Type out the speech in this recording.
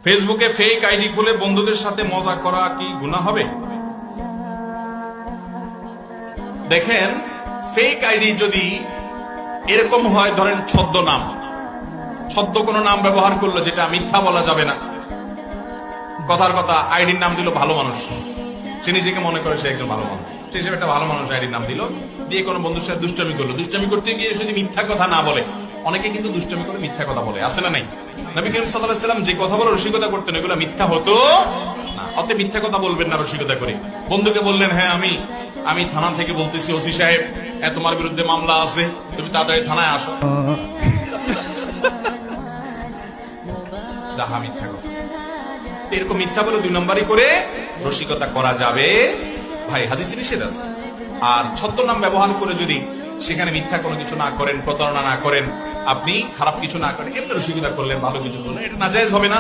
ফেসবুকে fake ID খুলে বন্ধুদের সাথে মজা করা কি গুনাহ হবে? দেখেন, ফেক আইডি যদি এরকম হয়, ধরেন ছদ্ম কোনো নাম ব্যবহার করলো যেটা মিথ্যা বলা যাবে না, কথার কথা আইডির নাম দিল ভালো মানুষ, সে নিজেকে মনে করে সে একজন ভালো মানুষ, সে হিসেবে একটা ভালো মানুষ আইডির নাম দিল, দিয়ে কোনো বন্ধুর সাথে দুষ্টামি করলো, দুষ্টামি করতে গিয়ে যদি মিথ্যা কথা না বলে, অনেকে কিন্তু দুষ্টামি করে মিথ্যা কথা বলে, আছে না নাই? নবী করিম সাল্লাল্লাহু আলাইহি ওয়াসাল্লাম যে কথা বলে রসিকতা করতেন এগুলো মিথ্যা হতো না। অতএব মিথ্যা কথা বলবেন না রসিকতা করে। বন্ধুকে বললেন, হ্যাঁ আমি থানা থেকে বলতেছি, ওসি সাহেব তোমার বিরুদ্ধে মামলা আছে, তুমি তাড়াতাড়ি থানায় আসো। যাহা মিথ্যা কথা। এরকম মিথ্যা বলে 2 নম্বরই করে রসিকতা করা যাবে ভাই, হাদিসে নিষেধ আছে। আর ছদ্মনাম ব্যবহার করে যদি সেখানে মিথ্যা কোনো কিছু না করেন, প্রতারণা না করেন, আপনি খারাপ কিছু না করেন, এমনি রসিকতা করলেন, ভালো কিছু করলেন, এটা নাজায়েজ হবে না।